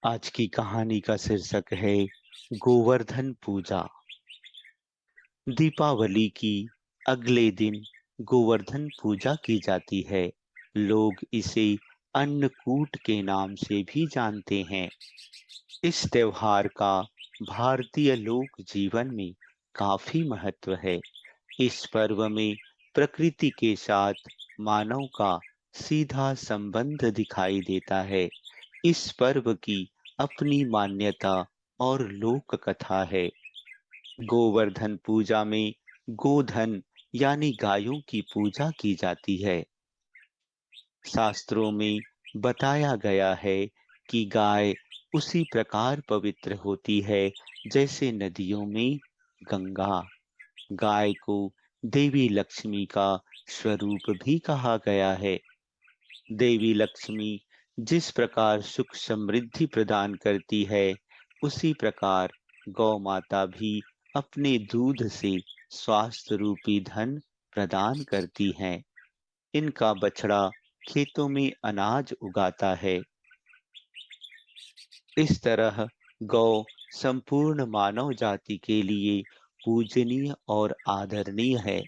आज की कहानी का शीर्षक है गोवर्धन पूजा। दीपावली की अगले दिन गोवर्धन पूजा की जाती है। लोग इसे अन्नकूट के नाम से भी जानते हैं। इस त्योहार का भारतीय लोक जीवन में काफी महत्व है। इस पर्व में प्रकृति के साथ मानव का सीधा संबंध दिखाई देता है। इस पर्व की अपनी मान्यता और लोक कथा है। गोवर्धन पूजा में गोधन यानी गायों की पूजा की जाती है। शास्त्रों में बताया गया है कि गाय उसी प्रकार पवित्र होती है जैसे नदियों में गंगा। गाय को देवी लक्ष्मी का स्वरूप भी कहा गया है। देवी लक्ष्मी जिस प्रकार सुख समृद्धि प्रदान करती है, उसी प्रकार गौ माता भी अपने दूध से स्वास्थ्य रूपी धन प्रदान करती हैं। इनका बछड़ा खेतों में अनाज उगाता है। इस तरह गौ संपूर्ण मानव जाति के लिए पूजनीय और आदरणीय है।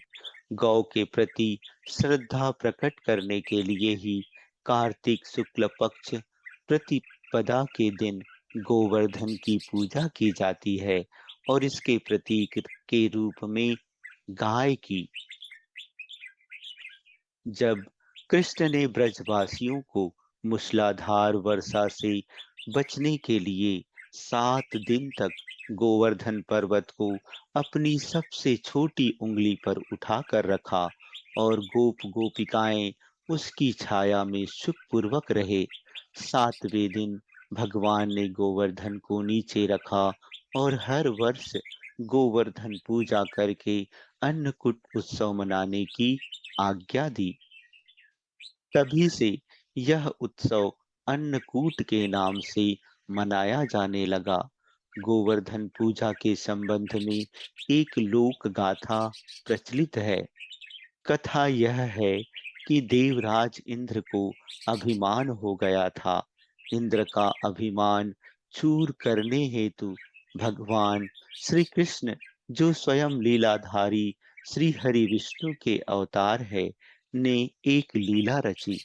गौ के प्रति श्रद्धा प्रकट करने के लिए ही कार्तिक शुक्ल पक्ष प्रतिपदा के दिन गोवर्धन की पूजा की जाती है और इसके प्रतीक के रूप में गाय की। जब कृष्ण ने ब्रजवासियों को मूसलाधार वर्षा से बचने के लिए 7 दिन तक गोवर्धन पर्वत को अपनी सबसे छोटी उंगली पर उठाकर रखा और गोप गोपिकाएं उसकी छाया में सुखपूर्वक रहे। 7वें दिन भगवान ने गोवर्धन को नीचे रखा और हर वर्ष गोवर्धन पूजा करके अन्नकूट उत्सव मनाने की आज्ञा दी। तभी से यह उत्सव अन्नकूट के नाम से मनाया जाने लगा। गोवर्धन पूजा के संबंध में एक लोक गाथा प्रचलित है। कथा यह है कि देवराज इंद्र को अभिमान हो गया था। इंद्र का अभिमान चूर करने हेतु भगवान श्री कृष्ण, जो स्वयं लीलाधारी श्री हरि विष्णु के अवतार है, ने एक लीला रची।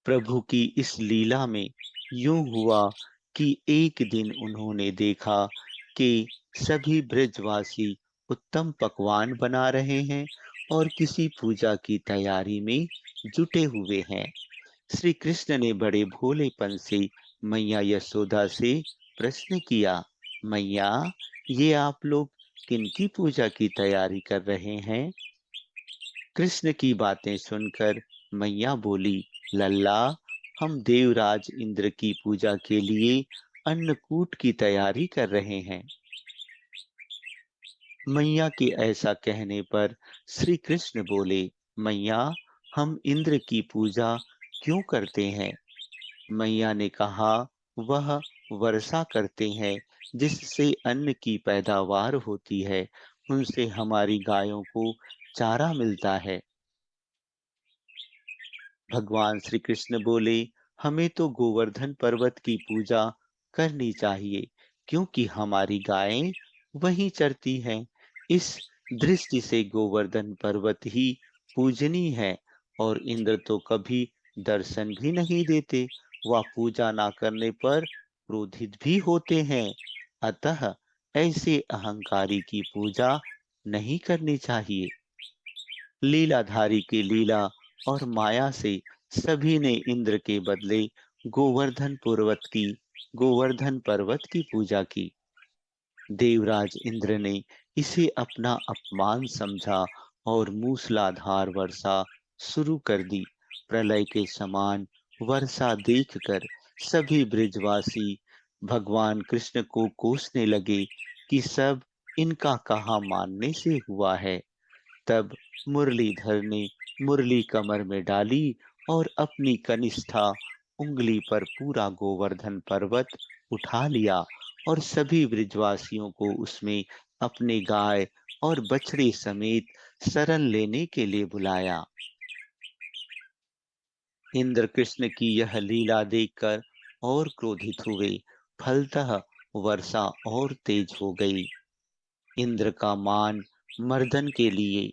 प्रभु की इस लीला में यूं हुआ कि एक दिन उन्होंने देखा कि सभी ब्रजवासी उत्तम पकवान बना रहे हैं और किसी पूजा की तैयारी में जुटे हुए हैं। श्री कृष्ण ने बड़े भोलेपन से मैया यशोदा से प्रश्न किया, मैया, ये आप लोग किनकी पूजा की तैयारी कर रहे हैं? कृष्ण की बातें सुनकर मैया बोली, लल्ला, हम देवराज इंद्र की पूजा के लिए अन्नकूट की तैयारी कर रहे हैं। मैया के ऐसा कहने पर श्री कृष्ण बोले, मैया, हम इंद्र की पूजा क्यों करते हैं? मैया ने कहा, वह वर्षा करते हैं जिससे अन्न की पैदावार होती है, उनसे हमारी गायों को चारा मिलता है। भगवान श्री कृष्ण बोले, हमें तो गोवर्धन पर्वत की पूजा करनी चाहिए क्योंकि हमारी गायें वहीं चरती हैं। इस दृष्टि से गोवर्धन पर्वत ही पूजनीय है और इंद्र तो कभी दर्शन भी नहीं देते। वह पूजा ना करने पर क्रोधित भी होते हैं। अतः ऐसे अहंकारी की पूजा नहीं करनी चाहिए। लीलाधारी की लीला और माया से सभी ने इंद्र के बदले गोवर्धन पर्वत की पूजा की। देवराज इंद्र ने इसे अपना अपमान समझा और मूसलाधार वर्षा शुरू कर दी। प्रलय के समान वर्षा देखकर सभी ब्रिजवासी भगवान कृष्ण को कोसने लगे कि सब इनका कहा मानने से हुआ है। तब मुरलीधर ने मुरली कमर में डाली और अपनी कनिष्ठा उंगली पर पूरा गोवर्धन पर्वत उठा लिया और सभी ब्रिजवासियों को उसमें अपने गाय और बछड़े समेत शरण लेने के लिए बुलाया। इंद्र कृष्ण की यह लीला देखकर और क्रोधित हुए। फलतः वर्षा और तेज हो गई। इंद्र का मान मर्दन के लिए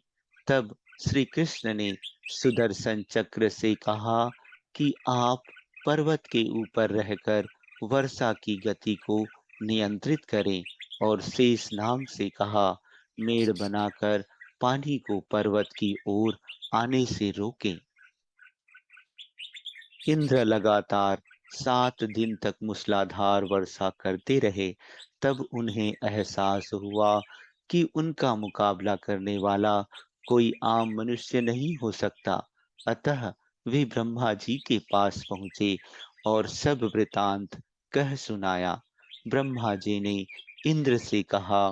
तब श्री कृष्ण ने सुदर्शन चक्र से कहा कि आप पर्वत के ऊपर रहकर वर्षा की गति को नियंत्रित करें, और शेष नाग से कहा मेड़ बनाकर पानी को पर्वत की ओर आने से रोकें। इंद्र लगातार 7 दिन तक मूसलाधार वर्षा करते रहे। तब उन्हें एहसास हुआ कि उनका मुकाबला करने वाला कोई आम मनुष्य नहीं हो सकता। अतः वे ब्रह्मा जी के पास पहुंचे और सब वृतांत कह सुनाया। ब्रह्मा जी ने इंद्र से कहा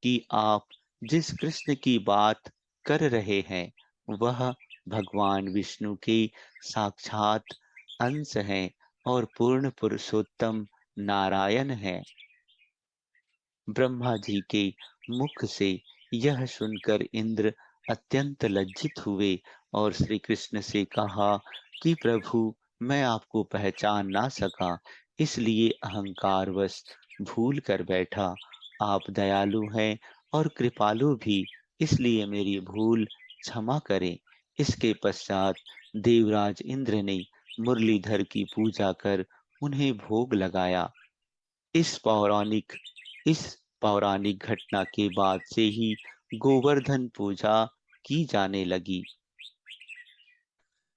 कि आप जिस कृष्ण की बात कर रहे हैं वह भगवान विष्णु के साक्षात अंश हैं और पूर्ण पुरुषोत्तम नारायण हैं। ब्रह्मा जी के मुख से यह सुनकर इंद्र अत्यंत लज्जित हुए और श्री कृष्ण से कहा कि प्रभु, मैं आपको पहचान ना सका, इसलिए अहंकारवश भूल कर बैठा। आप दयालु हैं और कृपालु भी, इसलिए मेरी भूल क्षमा करें। इसके पश्चात देवराज इंद्र ने मुरलीधर की पूजा कर उन्हें भोग लगाया। इस पौराणिक इस पौराणिक घटना के बाद से ही गोवर्धन पूजा की जाने लगी।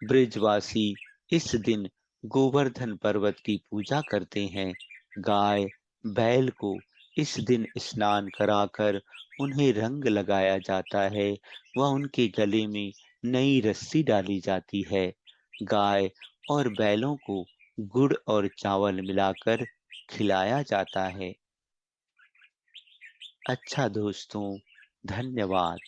ब्रिजवासी इस दिन गोवर्धन पर्वत की पूजा करते हैं। गाय बैल को इस दिन स्नान कराकर उन्हें रंग लगाया जाता है व उनके गले में नई रस्सी डाली जाती है। गाय और बैलों को गुड़ और चावल मिलाकर खिलाया जाता है। अच्छा दोस्तों, धन्यवाद।